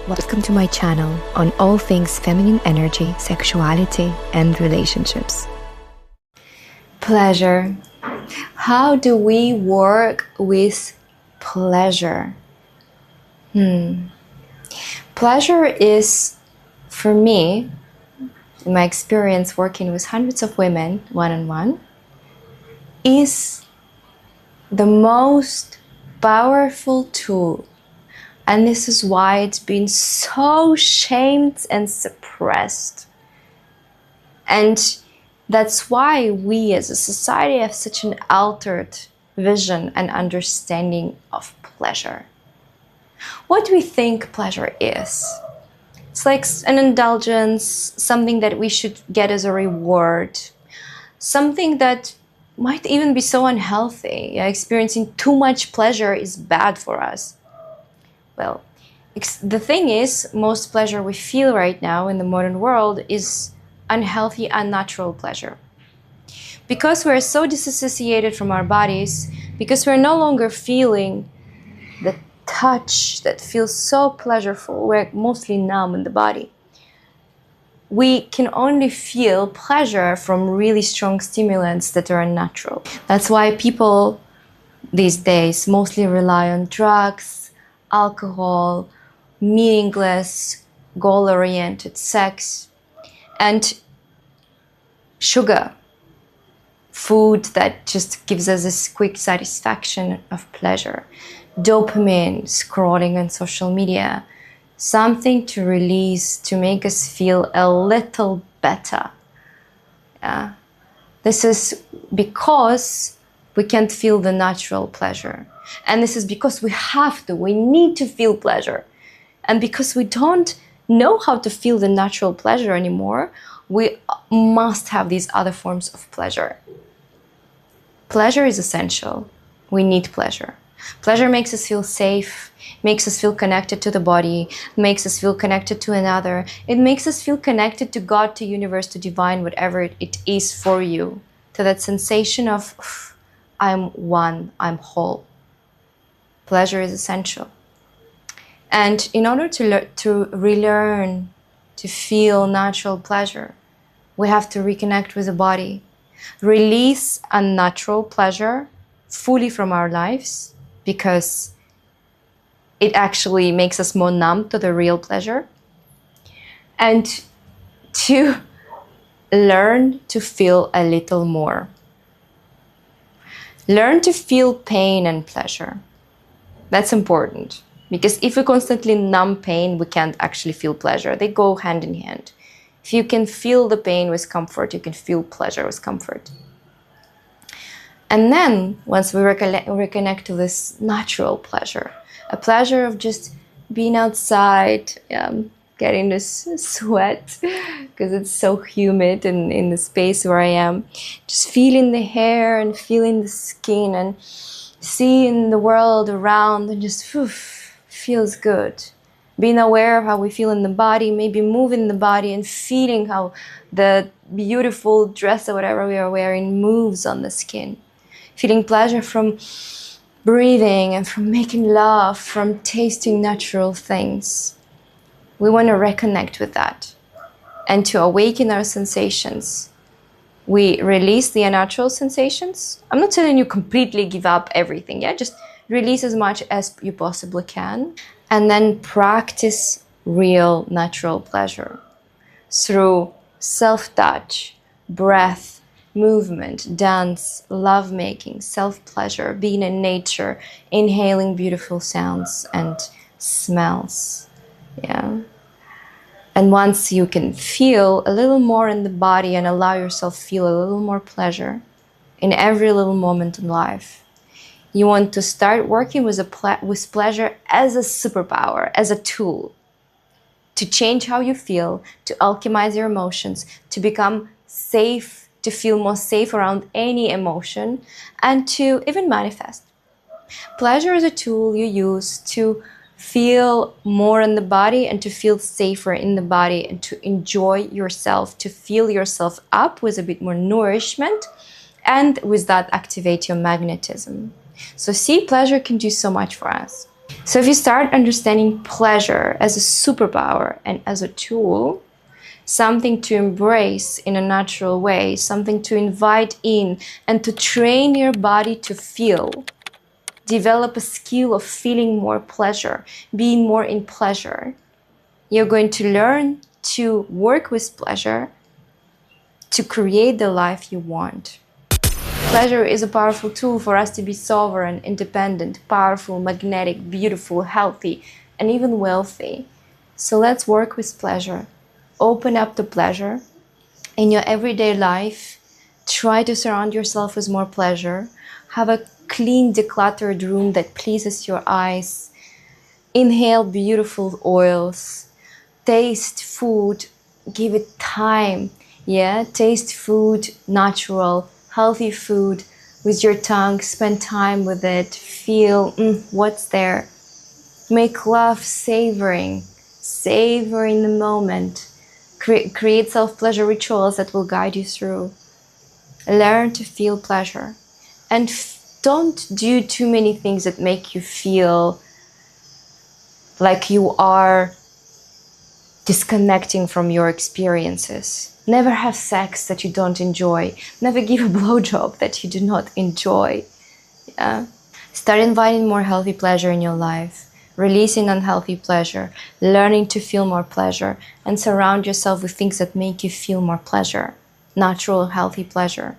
Welcome to my channel on all things feminine energy, sexuality, and relationships. Pleasure. How do we work with pleasure? Pleasure is, for me, in my experience working with hundreds of women one-on-one, is the most powerful tool. And this is why it's been so shamed and suppressed. And that's why we as a society have such an altered vision and understanding of pleasure. What do we think pleasure is? It's like an indulgence, something that we should get as a reward, something that might even be so unhealthy. Yeah, experiencing too much pleasure is bad for us. Well, the thing is, most pleasure we feel right now in the modern world is unhealthy, unnatural pleasure. Because we're so disassociated from our bodies, because we're no longer feeling the touch that feels so pleasureful, we're mostly numb in the body. We can only feel pleasure from really strong stimulants that are unnatural. That's why people these days mostly rely on drugs, alcohol, meaningless, goal-oriented sex, and sugar, food that just gives us this quick satisfaction of pleasure, dopamine, scrolling on social media, something to release, to make us feel a little better. Yeah. This is because we can't feel the natural pleasure. And this is because we need to feel pleasure. And because we don't know how to feel the natural pleasure anymore, we must have these other forms of pleasure. Pleasure is essential. We need pleasure. Pleasure makes us feel safe, makes us feel connected to the body, makes us feel connected to another. It makes us feel connected to God, to universe, to divine, whatever it is for you. To that sensation of, I'm one, I'm whole. Pleasure is essential. And in order to relearn to feel natural pleasure, we have to reconnect with the body, release unnatural pleasure fully from our lives, because it actually makes us more numb to the real pleasure, and to learn to feel a little more. Learn to feel pain and pleasure. That's important, because if we constantly numb pain, we can't actually feel pleasure. They go hand in hand. If you can feel the pain with comfort, you can feel pleasure with comfort. And then, once we reconnect to this natural pleasure, a pleasure of just being outside, getting this sweat, because it's so humid in the space where I am, just feeling the hair and feeling the skin and seeing the world around, and just feels good. Being aware of how we feel in the body, maybe moving the body and feeling how the beautiful dress or whatever we are wearing moves on the skin. Feeling pleasure from breathing and from making love, from tasting natural things. We want to reconnect with that. And to awaken our sensations, we release the unnatural sensations. I'm not telling you completely give up everything, yeah? Just release as much as you possibly can. And then practice real natural pleasure through self-touch, breath, movement, dance, lovemaking, self-pleasure, being in nature, inhaling beautiful sounds and smells. Yeah. And once you can feel a little more in the body and allow yourself feel a little more pleasure in every little moment in life, you want to start working with pleasure as a superpower, as a tool to change how you feel, to alchemize your emotions, to become safe, to feel more safe around any emotion, and to even manifest. Pleasure is a tool you use to feel more in the body and to feel safer in the body and to enjoy yourself, to fill yourself up with a bit more nourishment, and with that activate your magnetism. So see, pleasure can do so much for us. So if you start understanding pleasure as a superpower and as a tool, something to embrace in a natural way, something to invite in and to train your body to feel, develop a skill of feeling more pleasure, being more in pleasure. You're going to learn to work with pleasure to create the life you want. Pleasure is a powerful tool for us to be sovereign, independent, powerful, magnetic, beautiful, healthy, and even wealthy. So let's work with pleasure. Open up to pleasure in your everyday life. Try to surround yourself with more pleasure. Have a clean, decluttered room that pleases your eyes. Inhale beautiful oils. Taste food. Give it time. Yeah, taste food, natural, healthy food with your tongue. Spend time with it. Feel what's there. Make love savoring. Savor in the moment. Create self-pleasure rituals that will guide you through. Learn to feel pleasure. And don't do too many things that make you feel like you are disconnecting from your experiences. Never have sex that you don't enjoy. Never give a blowjob that you do not enjoy. Yeah? Start inviting more healthy pleasure in your life. Releasing unhealthy pleasure. Learning to feel more pleasure. And surround yourself with things that make you feel more pleasure. Natural, healthy pleasure.